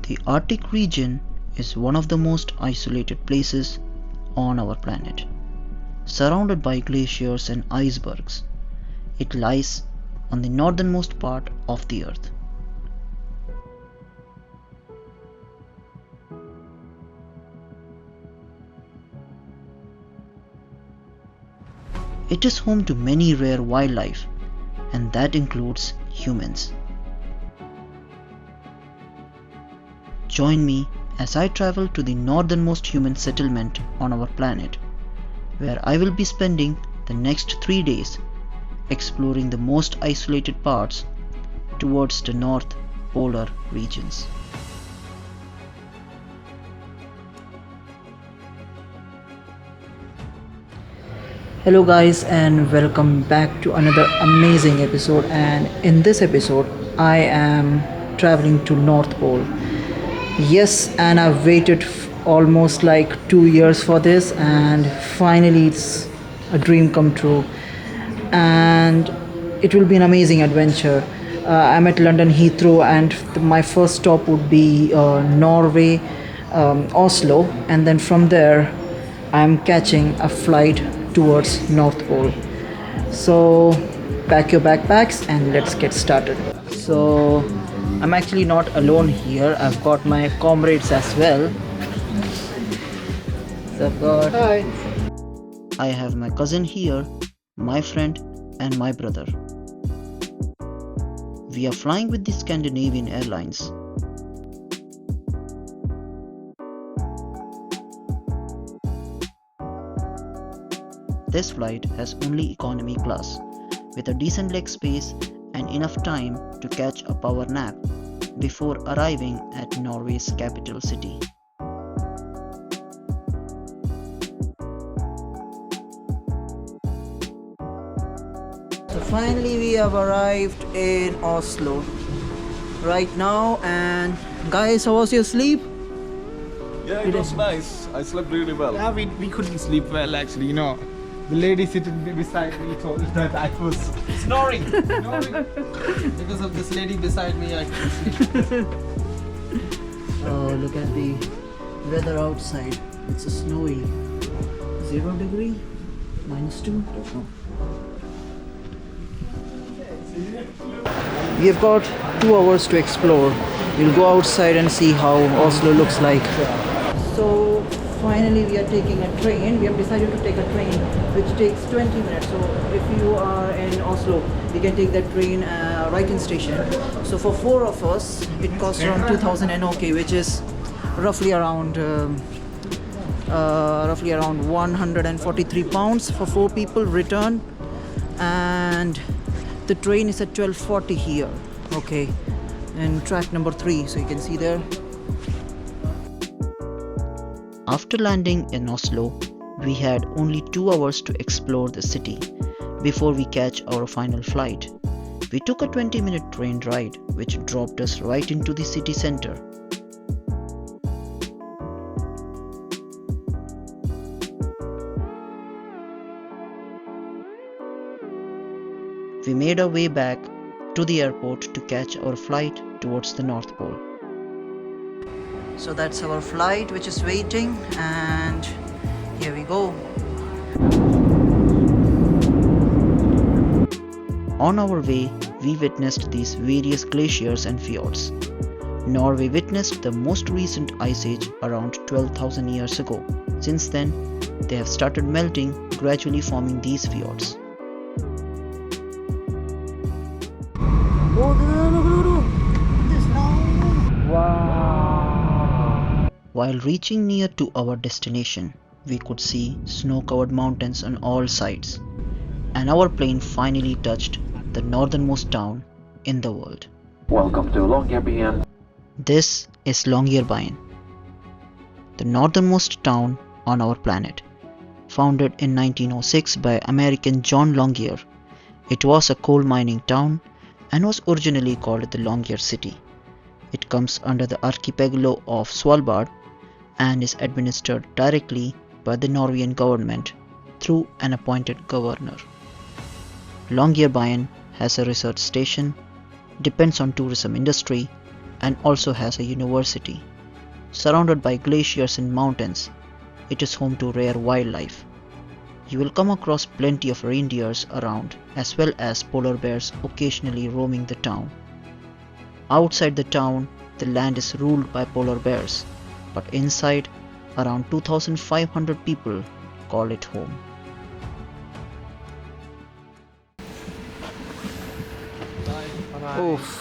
The Arctic region is one of the most isolated places on our planet. Surrounded by glaciers and icebergs, it lies on the northernmost part of the Earth. It is home to many rare wildlife, and that includes humans. Join me as I travel to the northernmost human settlement on our planet, where I will be spending the next 3 days exploring the most isolated parts towards the North Polar regions. Hello guys, and welcome back to another amazing episode. And in this episode I am traveling to North Pole. Yes, and I've waited almost like 2 years for this, and finally it's a dream come true, and it will be an amazing adventure. I'm at London Heathrow, and my first stop would be Norway, Oslo, and then from there I'm catching a flight towards North Pole. So pack your backpacks and let's get started. So I'm actually not alone here. I've got my comrades as well. So Hi. I have my cousin here, my friend, and my brother. We are flying with the Scandinavian Airlines. This flight has only economy class, with a decent leg space and enough time to catch a power nap before arriving at Norway's capital city. So finally we have arrived in Oslo right now, and guys, how was your sleep? Yeah, it was nice. I slept really well. Yeah, we couldn't sleep well actually, you know. The lady sitting beside me told us that I was snoring. Because of this lady beside me, I couldn't sleep. Oh, look at the weather outside. It's a snowy 0 degree, -2, don't know. We have got 2 hours to explore. We'll go outside and see how Oslo looks like. So finally we are taking a train. We have decided to take a train which takes 20 minutes. So if you are in Oslo, you can take that train right in station. So for 4 of us, it costs around 2000 NOK, which is roughly around 143 pounds for 4 people return. And the train is at 12:40 here, okay, and track number 3, so you can see there. After landing in Oslo, we had only 2 hours to explore the city before we catch our final flight. We took a 20-minute train ride which dropped us right into the city center. We made our way back to the airport to catch our flight towards the North Pole. So that's our flight which is waiting, and here we go. On our way, we witnessed these various glaciers and fjords. Norway witnessed the most recent ice age around 12,000 years ago. Since then, they have started melting, gradually forming these fjords. Wow! While reaching near to our destination, we could see snow-covered mountains on all sides, and our plane finally touched the northernmost town in the world. Welcome to Longyearbyen. This is Longyearbyen, the northernmost town on our planet. Founded in 1906 by American John Longyear, it was a coal mining town and was originally called the Longyear City. It comes under the archipelago of Svalbard and is administered directly by the Norwegian government through an appointed governor. Longyearbyen has a research station, depends on tourism industry, and also has a university. Surrounded by glaciers and mountains, it is home to rare wildlife. You will come across plenty of reindeers around, as well as polar bears occasionally roaming the town. Outside the town, the land is ruled by polar bears, but inside, around 2,500 people call it home. Oof.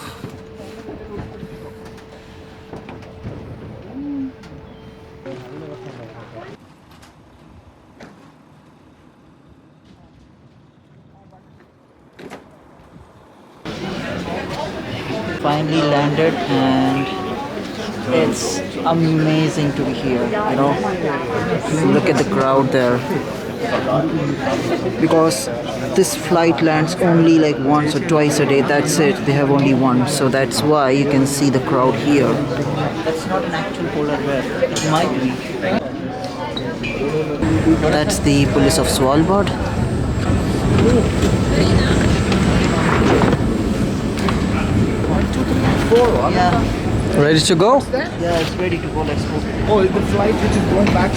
Finally landed, and it's amazing to be here, you know. Look at the crowd there, because this flight lands only like once or twice a day. That's it, they have only one, so that's why you can see the crowd here. That's not an actual polar bear, it might be. That's the police of Svalbard. Yeah, Ready to go? yeah, it's ready to go. Let's go. Oh, the flight which is going back.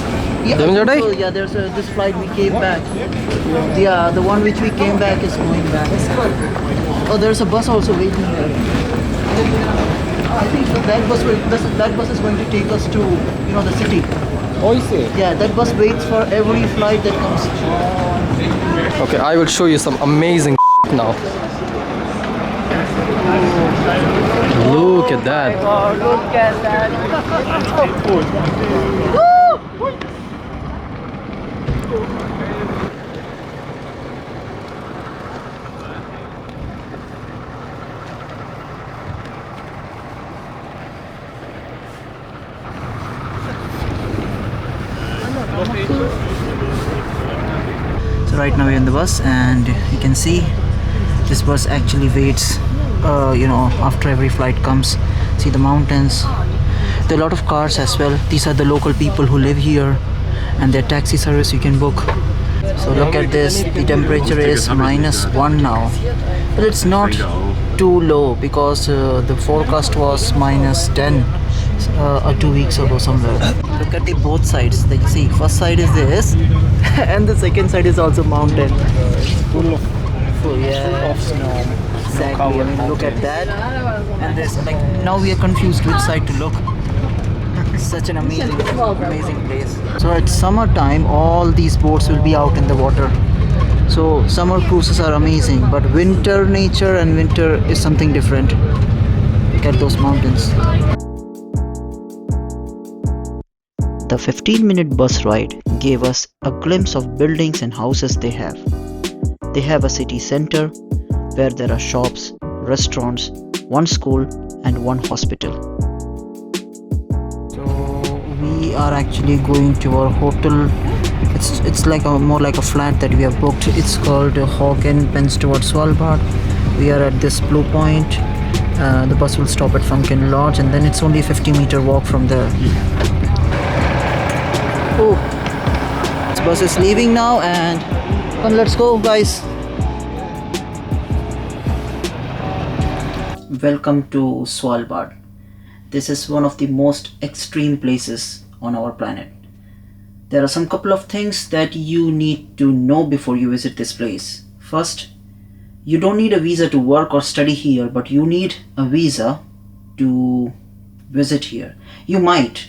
Yeah, Devendra? so, yeah, there's this flight we came back. Yeah, the one which we came back is going back. Oh, there's a bus also waiting here. I think that bus is going to take us to, you know, the city. Oh, you see? Yeah, that bus waits for every flight that comes. Okay, I will show you some amazing now. Look at that. Oh, look at that. So right now we're in the bus, and you can see this bus actually waits, you know, after every flight comes. See the mountains. There are a lot of cars as well. These are the local people who live here, and their taxi service you can book. So look at this, the temperature is -1 now, but it's not too low because the forecast was -10 2 weeks ago somewhere. Look at the both sides. Like you see, first side is this and the second side is also mountain. Full of snow. Exactly. I mean, look at that. And this, like, now we are confused which side to look. Such an amazing place. So at summertime, all these boats will be out in the water. So summer cruises are amazing, but winter nature and winter is something different. Look at those mountains. The 15-minute bus ride gave us a glimpse of buildings and houses they have. They have a city center where there are shops, restaurants, one school and one hospital. So we are actually going to our hotel. It's like more like a flat that we have booked. It's called Hagen Penstowart Svalbard. We are at this blue point. The bus will stop at Funkin Lodge, and then it's only a 50-meter walk from there. Oh, this bus is leaving now, and come, let's go, guys. Welcome to Svalbard. This is one of the most extreme places on our planet. There are some couple of things that you need to know before you visit this place. First, you don't need a visa to work or study here, but you need a visa to visit here. You might.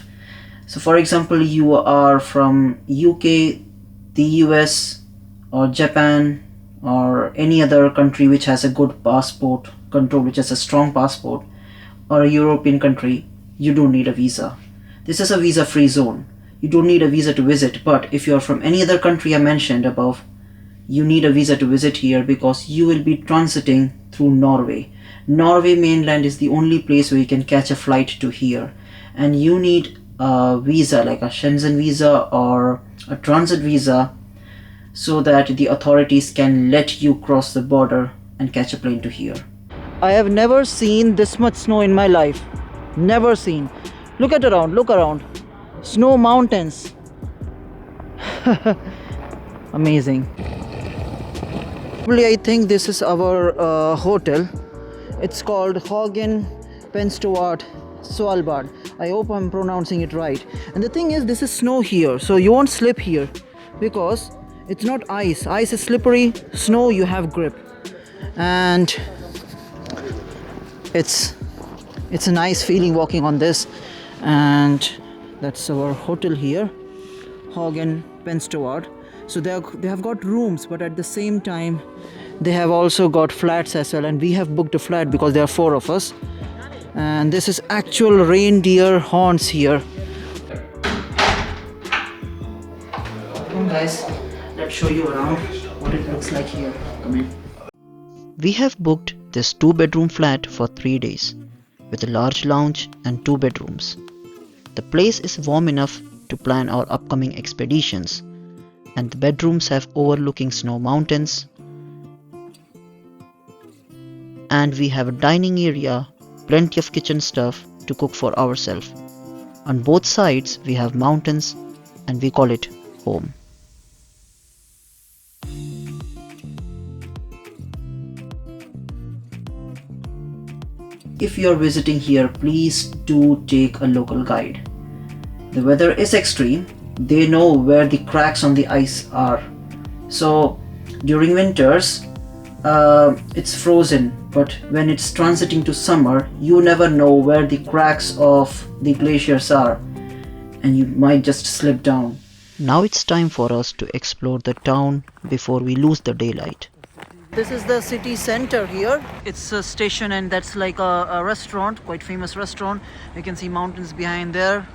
So for example, you are from UK, the US, or Japan, or any other country which has a good passport control, which has a strong passport, or a European country, you don't need a visa. This is a visa-free zone. You don't need a visa to visit, but if you are from any other country I mentioned above, you need a visa to visit here because you will be transiting through Norway. Norway mainland is the only place where you can catch a flight to here, and you need a visa like a Shenzhen visa or a transit visa so that the authorities can let you cross the border and catch a plane to here. I have never seen this much snow in my life. Never seen. Look around, look around. Snow mountains. Amazing. I think this is our hotel. It's called Hagen Penstowart Svalbard. I hope I'm pronouncing it right. And the thing is, this is snow here, so you won't slip here because it's not ice. Ice is slippery, snow you have grip. And it's a nice feeling walking on this. And that's our hotel here, Hagen Penstoward. So they have got rooms, but at the same time they have also got flats as well, and we have booked a flat because there are 4 of us. And this is actual reindeer horns here. Come on guys, let's show you around what it looks like here. Come in. We have booked this 2-bedroom flat for 3 days with a large lounge and 2 bedrooms. The place is warm enough to plan our upcoming expeditions, and the bedrooms have overlooking snow mountains, and we have a dining area, plenty of kitchen stuff to cook for ourselves. On both sides we have mountains and we call it home. If you are visiting here, please do take a local guide. The weather is extreme. They know where the cracks on the ice are. So during winters, it's frozen, but when it's transiting to summer, you never know where the cracks of the glaciers are, and you might just slip down. Now it's time for us to explore the town before we lose the daylight. This is the city center here. It's a station, and that's like a restaurant, quite famous restaurant. You can see mountains behind there.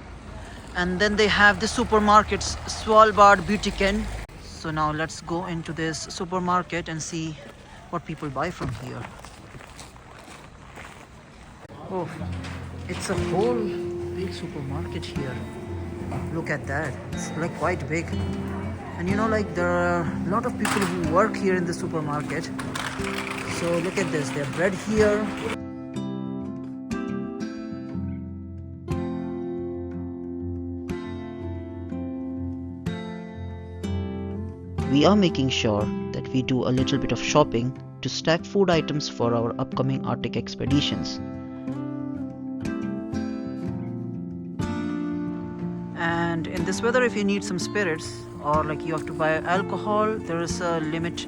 And then they have the supermarkets, Svalbard Butikken. So now let's go into this supermarket and see what people buy from here. Oh, it's a whole big supermarket here. Look at that. It's like quite big. And you know, like there are a lot of people who work here in the supermarket. So look at this, they have bread here. We are making sure that we do a little bit of shopping to stack food items for our upcoming Arctic expeditions. And in this weather, if you need some spirits or like you have to buy alcohol, there is a limit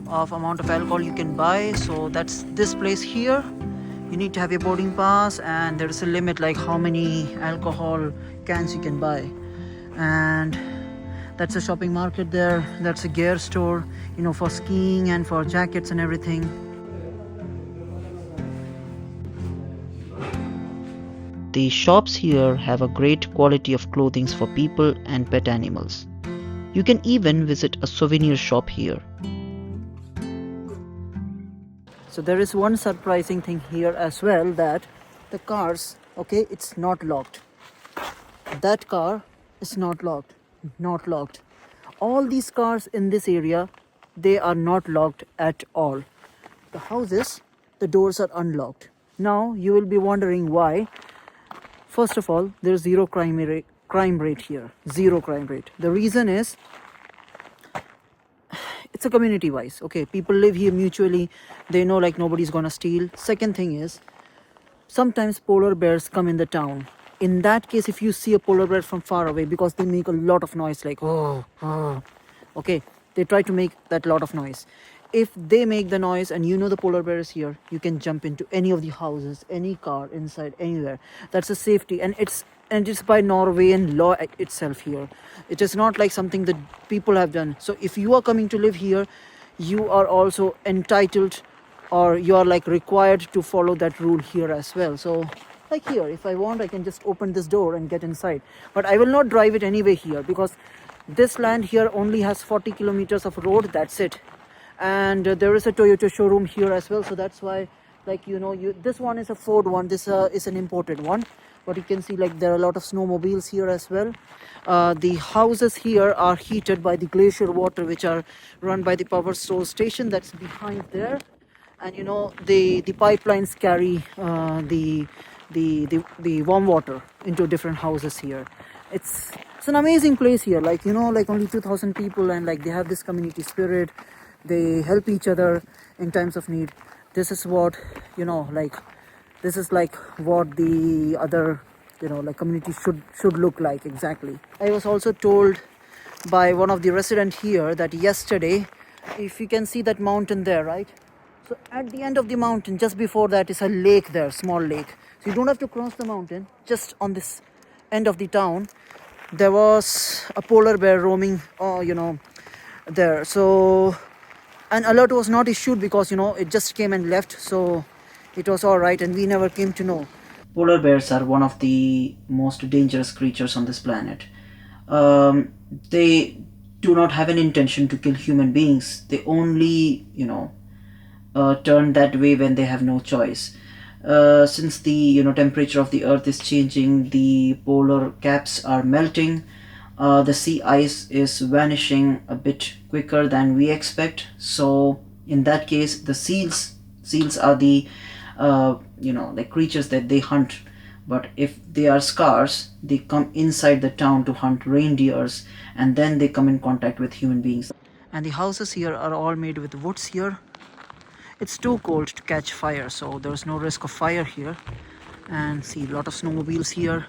of amount of alcohol you can buy. So that's this place here. You need to have your boarding pass, and there is a limit like how many alcohol cans you can buy. And that's a shopping market there. That's a gear store, you know, for skiing and for jackets and everything. The shops here have a great quality of clothing for people and pet animals. You can even visit a souvenir shop here. So there is one surprising thing here as well, that the cars, okay, it's not locked. That car is not locked. Not locked. All these cars in this area, they are not locked at all. The houses, the doors are unlocked. Now you will be wondering why. First of all, there's zero crime rate here. Zero crime rate. The reason is, it's a community wise. Okay, people live here mutually. They know like nobody's gonna steal. Second thing is, sometimes polar bears come in the town. In that case, if you see a polar bear from far away, because they make a lot of noise, like okay, they try to make that lot of noise. If they make the noise and you know the polar bear is here, you can jump into any of the houses, any car, inside, anywhere. That's a safety, and it's by Norwegian law itself here. It is not like something that people have done. So if you are coming to live here, you are also entitled, or you are like required to follow that rule here as well. So like here, if I want, I can just open this door and get inside. But I will not drive it anyway here, because this land here only has 40 kilometers of road. That's it. And there is a Toyota showroom here as well. So that's why, like, you know, this one is a Ford one. This is an imported one. But you can see like there are a lot of snowmobiles here as well. The houses here are heated by the glacier water, which are run by the power source station that's behind there. And you know, the pipelines carry the warm water into different houses here. It's an amazing place here. Like, you know, like only 2,000 people, and like they have this community spirit. They help each other in times of need. This is what, you know, like This is like what the other, like community should look like exactly. I was also told by one of the resident here that yesterday, if you can see that mountain there, right? So at the end of the mountain, just before that, is a lake there, small lake. So you don't have to cross the mountain. Just on this end of the town, there was a polar bear roaming, there. So an alert was not issued because it just came and left. So it was all right, and we never came to know. Polar bears are one of the most dangerous creatures on this planet. They do not have an intention to kill human beings. They only, turn that way when they have no choice. Since the temperature of the earth is changing, the polar caps are melting, the sea ice is vanishing a bit quicker than we expect. So in that case, the seals are the like creatures that they hunt. But if they are scarce, they come inside the town to hunt reindeers, and then they come in contact with human beings. And the houses here are all made with woods here. It's too cold to catch fire, so there's no risk of fire here. And see, a lot of snowmobiles here,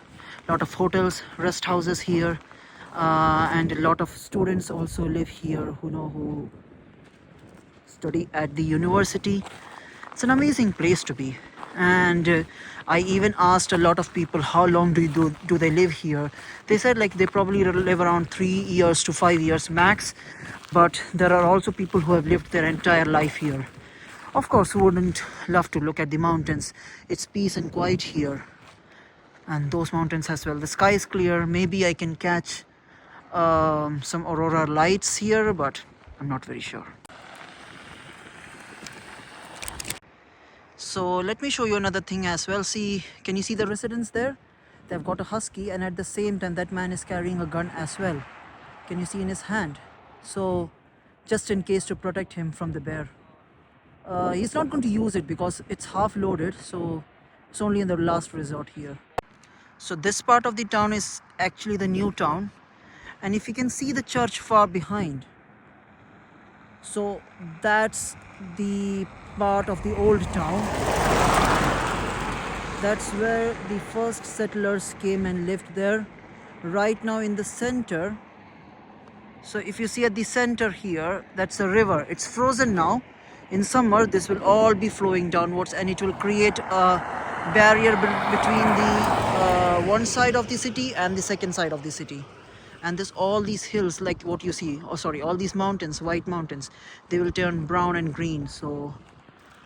a lot of hotels, rest houses here, and a lot of students also live here who study at the university. It's an amazing place to be. And I even asked a lot of people how long do they live here. They said like they probably live around 3 years to 5 years max, but there are also people who have lived their entire life here. Of course, who wouldn't love to look at the mountains? It's peace and quiet here, and those mountains as well. The sky is clear. Maybe I can catch some aurora lights here, but I'm not very sure. So let me show you another thing as well. See, can you see the residents there? They've got a husky, and at the same time that man is carrying a gun as well. Can you see in his hand? So just in case, to protect him from the bear. He's not going to use it because it's half loaded, so it's only in the last resort here. So this part of the town is actually the new town, and if you can see the church far behind, so that's the part of the old town. That's where the first settlers came and lived there. Right now in the center, so if you see at the center here, that's a river. It's frozen now. In summer, this will all be flowing downwards, and it will create a barrier between the one side of the city and the second side of the city. And there's all these hills, like what you see, all these mountains, white mountains, they will turn brown and green. So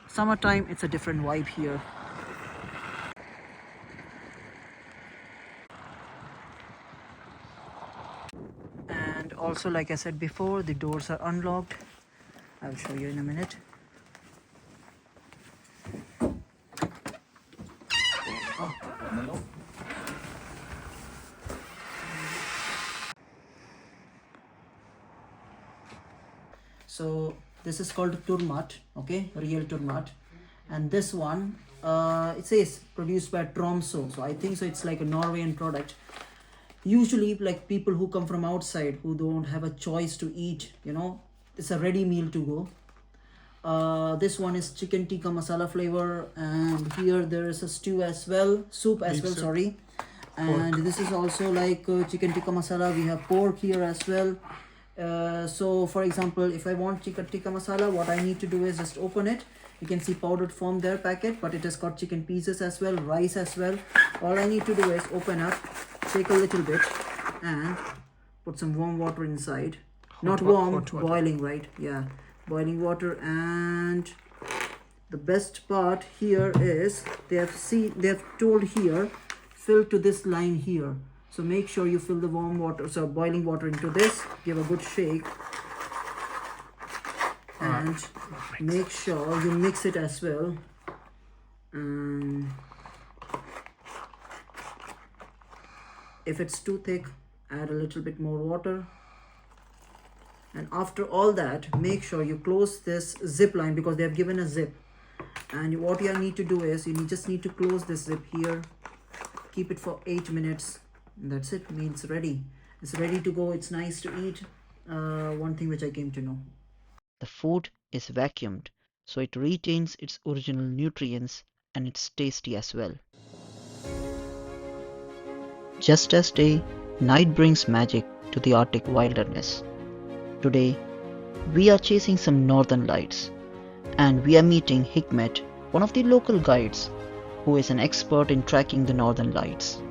summertime, it's a different vibe here. And also, like I said before, the doors are unlocked. I'll show you in a minute. So this is called turmat, okay, real turmat. And this one, it says produced by Tromso, so I think so it's like a Norwegian product. Usually, like people who come from outside who don't have a choice to eat, it's a ready meal to go. This one is chicken tikka masala flavor, and here there is a soup as well, sorry. And pork. This is also like chicken tikka masala. We have pork here as well. So for example, if I want chicken tikka masala, what I need to do is just open it. You can see powdered form there packet, but it has got chicken pieces as well, rice as well. All I need to do is open up, take a little bit, and put some warm water inside. Not warm, boiling, right? Yeah, boiling water. And the best part here is they have told here, fill to this line here. So make sure you fill the boiling water into this, give a good shake, and make sure you mix it as well. And if it's too thick, add a little bit more water. And after all that, make sure you close this zip line, because they have given a zip. And what you need to do is just need to close this zip here, keep it for 8 minutes. That's it. Meal's ready. It's ready to go. It's nice to eat. One thing which I came to know, the food is vacuumed, so it retains its original nutrients and it's tasty as well. Just as day, night brings magic to the Arctic wilderness. Today, we are chasing some northern lights, and we are meeting Hikmet, one of the local guides, who is an expert in tracking the northern lights.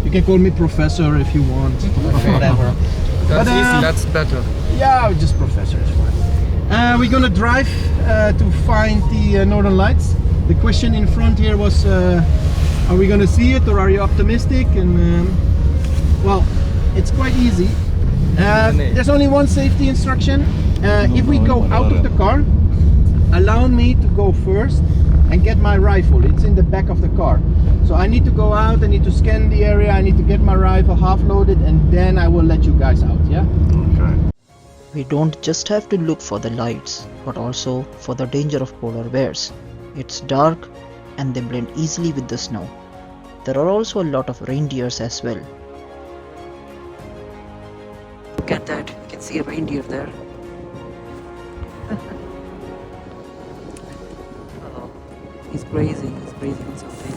You can call me professor if you want, whatever. That's But, easy, that's better. Yeah, just professor is fine. We're gonna drive to find the Northern Lights. The question in front here was, are we gonna see it or are you optimistic? And well, it's quite easy. There's only one safety instruction. If we go out of the car, allow me to go first and get my rifle. It's in the back of the car. So I need to go out, I need to scan the area, I need to get my rifle half loaded, and then I will let you guys out, yeah? Okay. We don't just have to look for the lights, but also for the danger of polar bears. It's dark and they blend easily with the snow. There are also a lot of reindeers as well. Look at that, you can see a reindeer there. Oh, he's grazing on something.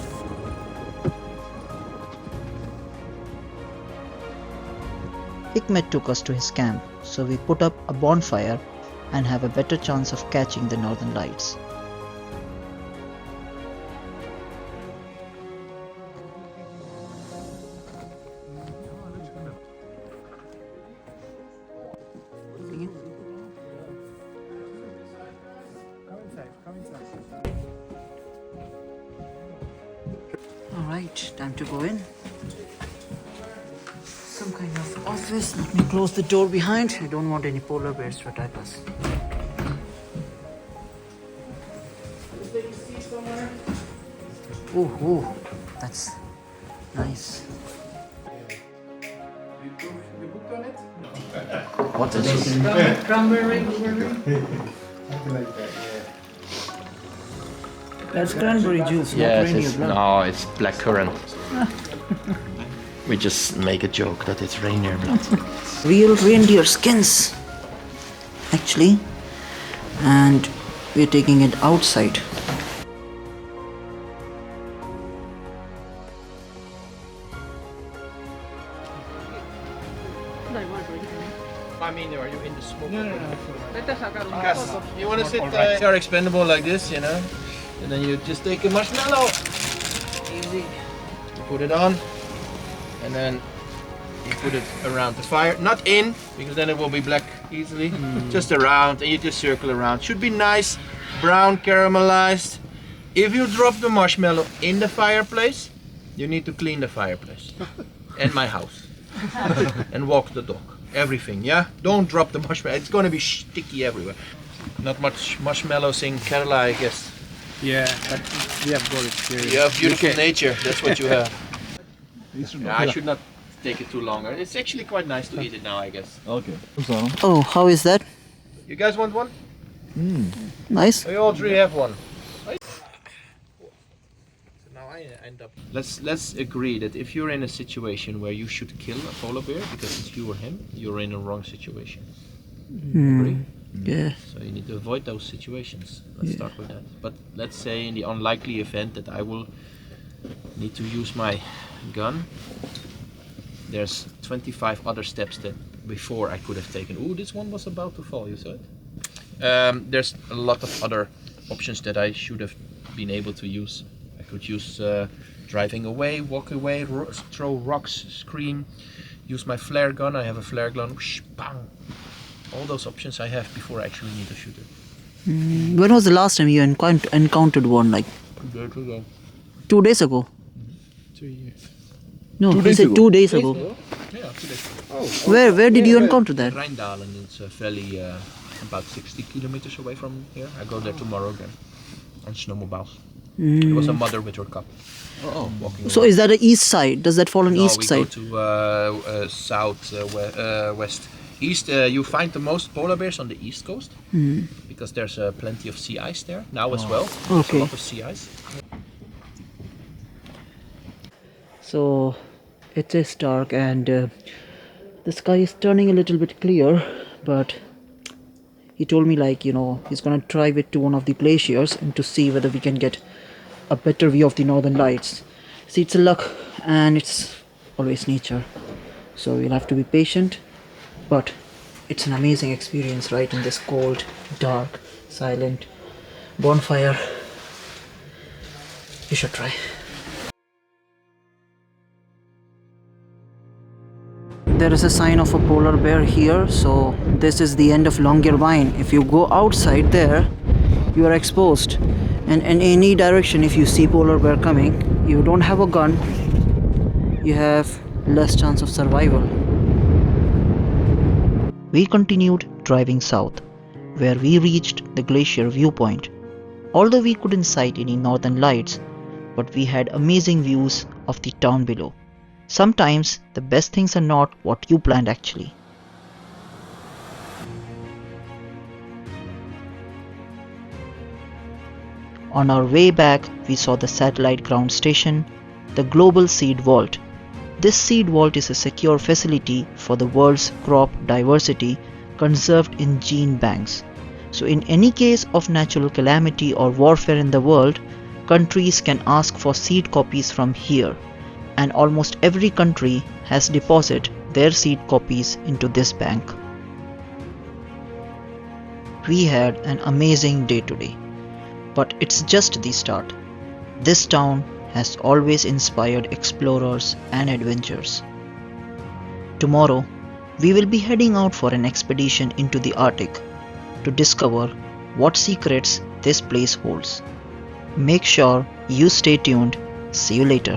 Hikmet took us to his camp, so we put up a bonfire and have a better chance of catching the northern lights. Alright, time to go in. Some kind of office. Let me close the door behind. I don't want any polar bears to attack us. Oh, that's nice. What is this? Cranberry, That's cranberry juice, not Yes, reindeer it's, blood. no, it's blackcurrant. We just make a joke that it's reindeer blood. Real reindeer skins, actually, and we're taking it outside. I mean, are you in the smoke? No. You want to sit they are expendable like this, you know? And then you just take a marshmallow. Easy. You put it on. And then you put it around the fire. Not in, because then it will be black easily. Just around, and you just circle around. Should be nice, brown, caramelized. If you drop the marshmallow in the fireplace, you need to clean the fireplace. And my house. And walk the dog. Everything, yeah? Don't drop the marshmallow. It's gonna be sticky everywhere. Not much marshmallows in Kerala, I guess. Yeah, but we have good experience. You have beautiful nature, that's what you have. Yeah, I should not take it too long. It's actually quite nice to eat it now, I guess. Okay. Oh, how is that? You guys want one? Nice. We all three have one. So now I end up. Let's agree that if you're in a situation where you should kill a polar bear because it's you or him, you're in a wrong situation. Agree? Yeah. So you need to avoid those situations. Let's start with that. But let's say in the unlikely event that I will need to use my gun, there's 25 other steps that before I could have taken. Ooh, this one was about to fall, you saw it? There's a lot of other options that I should have been able to use. I could use driving away, walk away, throw rocks, scream, use my flare gun. I have a flare gun, whoosh, bang. All those options I have before I actually need to shoot it. When was the last time you encountered one? Like 2 days ago? 2 years. No, you said 2 days ago. Yeah, 2 days. Where did you encounter that? Rijndalen, it's a valley about 60 kilometers away from here. I go there tomorrow again on snowmobiles. There was a mother with her cub. Walking So around. is that the east side? Does that fall on No, east we side? go to west. East, you find the most polar bears on the east coast because there's plenty of sea ice there now as well. There's Okay. a lot of sea ice. So it is dark and the sky is turning a little bit clear, but He told me like, you know, he's gonna drive it to one of the glaciers and to see whether we can get a better view of the northern lights. See, it's a luck and it's always nature. So you'll have to be patient, but it's an amazing experience, right? In this cold, dark, silent bonfire. You should try. There is a sign of a polar bear here, so this is the end of Longyearbyen. If you go outside there, you are exposed, and in any direction if you see polar bear coming, you don't have a gun, you have less chance of survival. We continued driving south, where we reached the Glacier viewpoint. Although we couldn't sight any northern lights, but we had amazing views of the town below. Sometimes the best things are not what you planned actually. On our way back, we saw the satellite ground station, the Global Seed Vault. This seed vault is a secure facility for the world's crop diversity conserved in gene banks. So in any case of natural calamity or warfare in the world, countries can ask for seed copies from here, and almost every country has deposited their seed copies into this bank. We had an amazing day today, but it's just the start. This town has always inspired explorers and adventurers. Tomorrow, we will be heading out for an expedition into the Arctic to discover what secrets this place holds. Make sure you stay tuned. See you later.